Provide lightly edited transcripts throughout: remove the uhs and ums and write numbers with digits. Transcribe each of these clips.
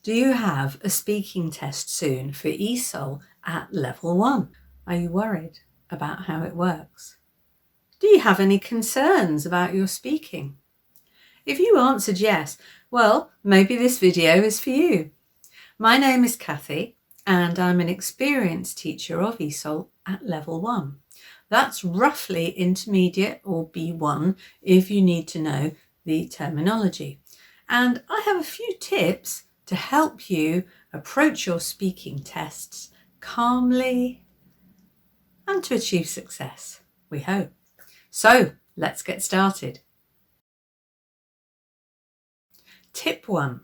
Do you have a speaking test soon for ESOL at level 1? Are you worried about how it works? Do you have any concerns about your speaking? If you answered yes, well, maybe this video is for you. My name is Kathy and I'm an experienced teacher of ESOL at level 1. That's roughly intermediate or B1 if you need to know the terminology. And I have a few tips to help you approach your speaking tests calmly and to achieve success, we hope. So let's get started. Tip 1.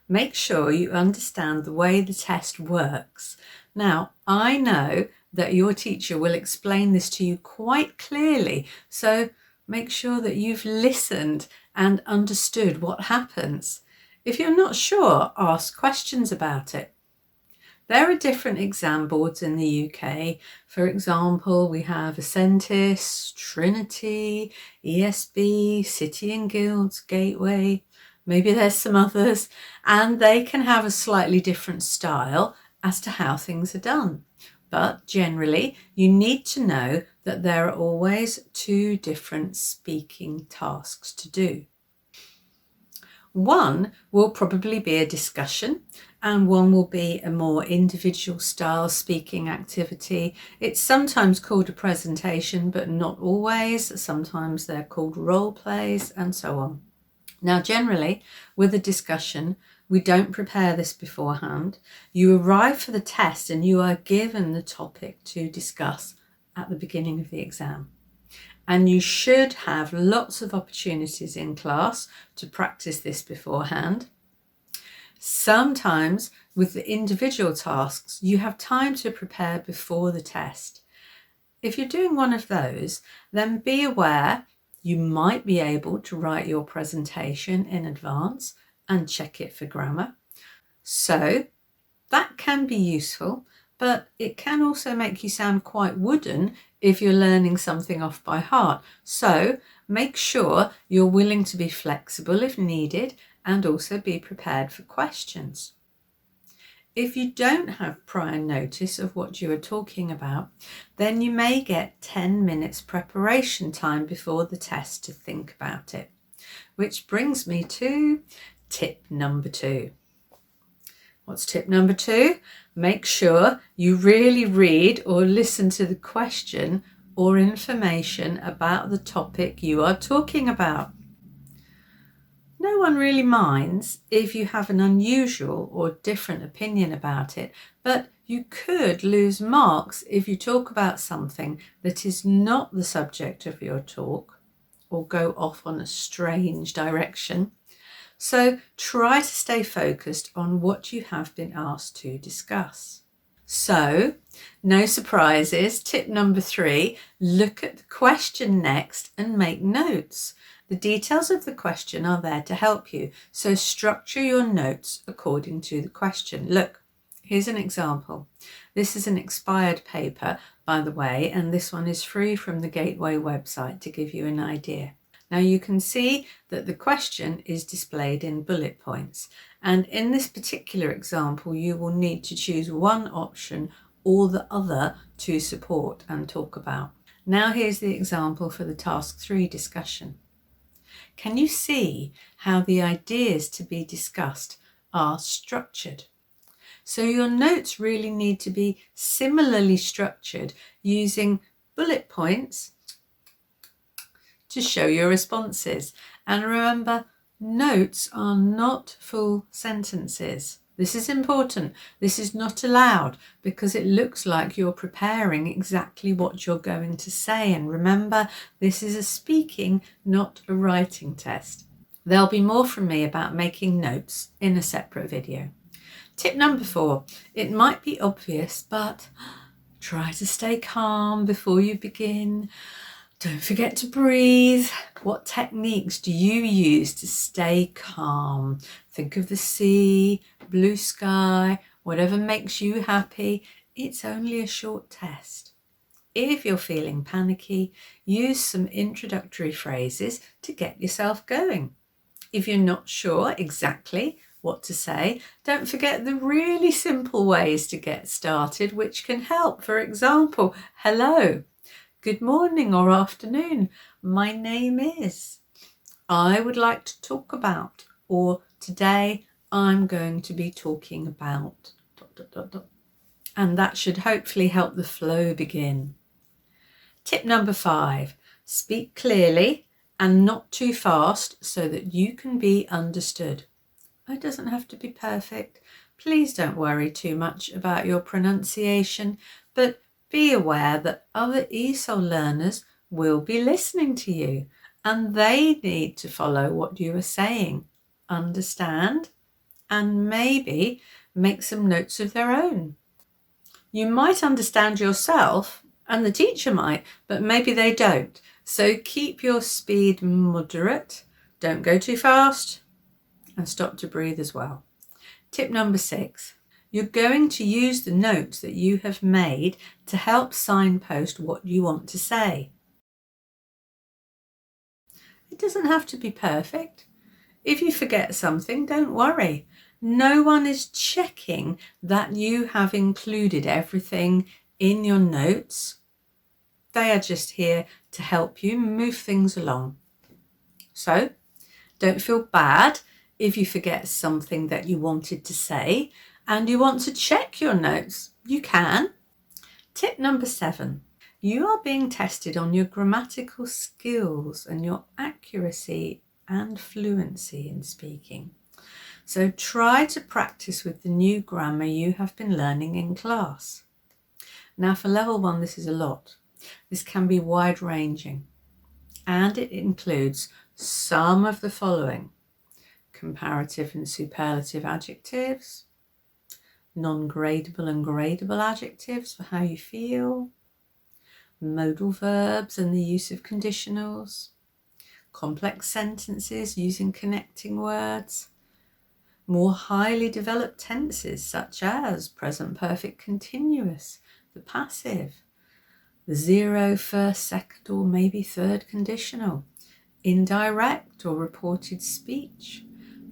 Make sure you understand the way the test works. Now, I know that your teacher will explain this to you quite clearly, so make sure that you've listened and understood what happens. If you're not sure, ask questions about it. There are different exam boards in the UK. For example, we have Ascentis, Trinity, ESB, City and Guilds, Gateway. Maybe there's some others, and they can have a slightly different style as to how things are done. But generally, you need to know that there are always 2 different speaking tasks to do. One will probably be a discussion and one will be a more individual style speaking activity. It's sometimes called a presentation, but not always. Sometimes they're called role plays and so on. Now, generally, with a discussion, we don't prepare this beforehand. You arrive for the test and you are given the topic to discuss at the beginning of the exam. And you should have lots of opportunities in class to practice this beforehand. Sometimes with the individual tasks, you have time to prepare before the test. If you're doing one of those, then be aware you might be able to write your presentation in advance and check it for grammar. So that can be useful, but it can also make you sound quite wooden if you're learning something off by heart. So make sure you're willing to be flexible if needed and also be prepared for questions. If you don't have prior notice of what you are talking about, then you may get 10 minutes preparation time before the test to think about it. Which brings me to tip number 2. What's tip number 2? Make sure you really read or listen to the question or information about the topic you are talking about. No one really minds if you have an unusual or different opinion about it, but you could lose marks if you talk about something that is not the subject of your talk or go off on a strange direction. So try to stay focused on what you have been asked to discuss. So, no surprises. Tip number 3, look at the question next and make notes. The details of the question are there to help you, so structure your notes according to the question. Look, here's an example. This is an expired paper, by the way, and this one is free from the Gateway website to give you an idea. Now you can see that the question is displayed in bullet points, and in this particular example you will need to choose one option or the other to support and talk about. Now here's the example for the task 3 discussion. Can you see how the ideas to be discussed are structured? So your notes really need to be similarly structured using bullet points to show your responses. And remember, notes are not full sentences. This is important. This is not allowed because it looks like you're preparing exactly what you're going to say. And remember, this is a speaking, not a writing test. There'll be more from me about making notes in a separate video. Tip number 4, it might be obvious, but try to stay calm before you begin. Don't forget to breathe. What techniques do you use to stay calm? Think of the sea, blue sky, whatever makes you happy. It's only a short test. If you're feeling panicky, use some introductory phrases to get yourself going. If you're not sure exactly what to say, don't forget the really simple ways to get started which can help. For example, hello, good morning or afternoon, my name is, I would like to talk about, or today I'm going to be talking about ... And that should hopefully help the flow begin. Tip number 5, speak clearly and not too fast so that you can be understood. It doesn't have to be perfect. Please don't worry too much about your pronunciation, but be aware that other ESOL learners will be listening to you and they need to follow what you are saying, understand, and maybe make some notes of their own. You might understand yourself and the teacher might, but maybe they don't. So keep your speed moderate, don't go too fast, and stop to breathe as well. Tip number 6, you're going to use the notes that you have made to help signpost what you want to say. It doesn't have to be perfect. If you forget something, don't worry. No one is checking that you have included everything in your notes. They are just here to help you move things along. So don't feel bad if you forget something that you wanted to say and you want to check your notes. You can. Tip number 7, you are being tested on your grammatical skills and your accuracy and fluency in speaking. So try to practice with the new grammar you have been learning in class. Now for level 1, this is a lot. This can be wide-ranging and it includes some of the following: comparative and superlative adjectives, non-gradable and gradable adjectives for how you feel, modal verbs and the use of conditionals, complex sentences using connecting words, more highly developed tenses such as present perfect continuous, the passive, the 0, first, second or maybe third conditional, indirect or reported speech,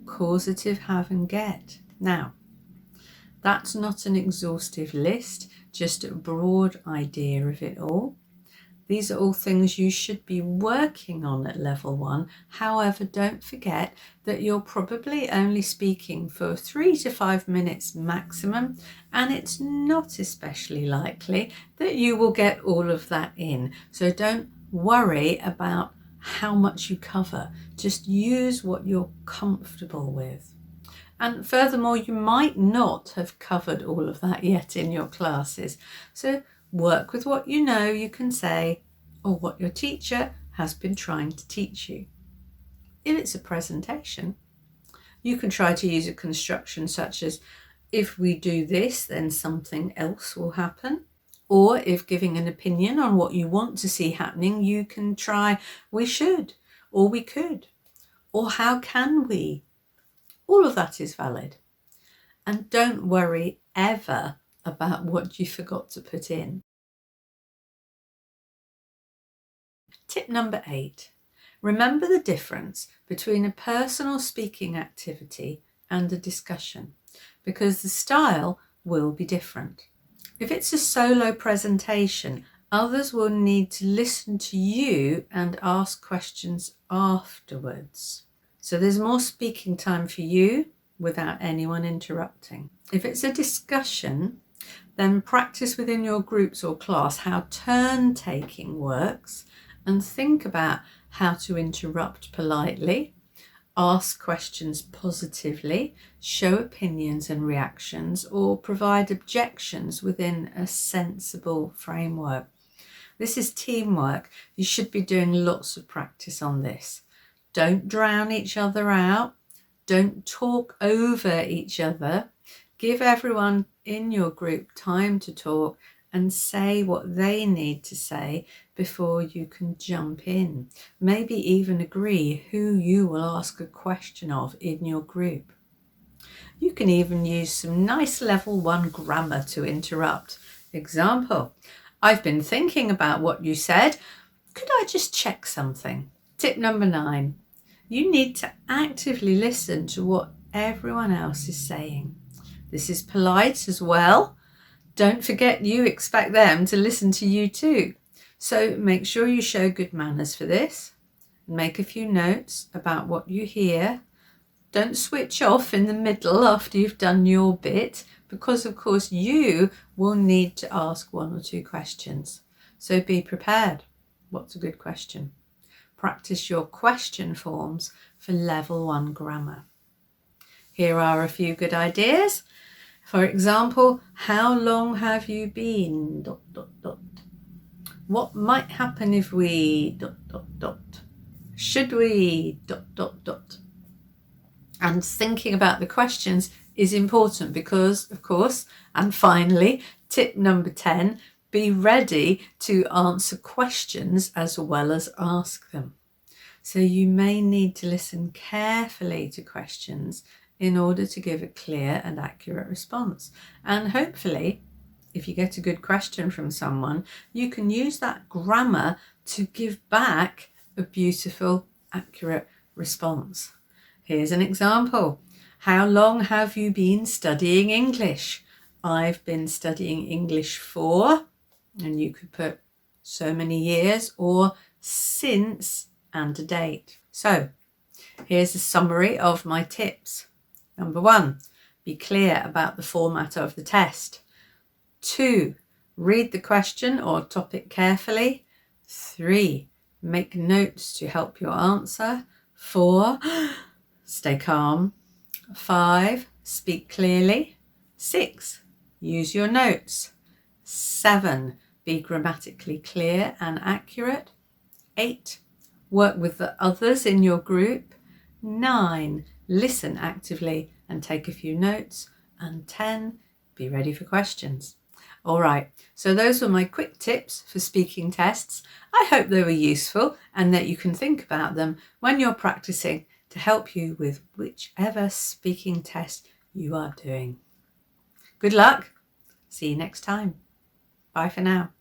causative have and get. Now, that's not an exhaustive list, just a broad idea of it all. These are all things you should be working on at level 1. However, don't forget that you're probably only speaking for 3 to 5 minutes maximum, and it's not especially likely that you will get all of that in. So don't worry about how much you cover. Just use what you're comfortable with. And furthermore, you might not have covered all of that yet in your classes. So work with what you know you can say or what your teacher has been trying to teach you. If it's a presentation, you can try to use a construction such as, if we do this, then something else will happen. Or if giving an opinion on what you want to see happening, you can try, we should, or we could, or how can we? All of that is valid. And don't worry ever about what you forgot to put in. Tip number 8, remember the difference between a personal speaking activity and a discussion, because the style will be different. If it's a solo presentation, others will need to listen to you and ask questions afterwards. So there's more speaking time for you without anyone interrupting. If it's a discussion, then practice within your groups or class how turn taking works and think about how to interrupt politely, ask questions positively, show opinions and reactions, or provide objections within a sensible framework. This is teamwork. You should be doing lots of practice on this. Don't drown each other out. Don't talk over each other. Give everyone in your group time to talk and say what they need to say before you can jump in. Maybe even agree who you will ask a question of in your group. You can even use some nice level 1 grammar to interrupt. Example, I've been thinking about what you said. Could I just check something? Tip number 9, you need to actively listen to what everyone else is saying. This is polite as well. Don't forget you expect them to listen to you too. So make sure you show good manners for this. Make a few notes about what you hear. Don't switch off in the middle after you've done your bit, because of course you will need to ask 1 or 2 questions. So be prepared. What's a good question? Practice your question forms for level 1 grammar. Here are a few good ideas. For example, how long have you been ... What might happen if we ... Should we ... And thinking about the questions is important because, of course, and finally, tip number 10, be ready to answer questions as well as ask them. So you may need to listen carefully to questions in order to give a clear and accurate response. And hopefully, if you get a good question from someone, you can use that grammar to give back a beautiful, accurate response. Here's an example. How long have you been studying English? I've been studying English for, and you could put so many years or since and a date. So here's a summary of my tips. Number 1, be clear about the format of the test. 2, read the question or topic carefully. 3, make notes to help your answer. 4, stay calm. 5, speak clearly. 6, use your notes. 7, be grammatically clear and accurate. 8, work with the others in your group. 9, listen actively and take a few notes. And 10, be ready for questions. All right, so those were my quick tips for speaking tests. I hope they were useful and that you can think about them when you're practicing to help you with whichever speaking test you are doing. Good luck. See you next time. Bye for now.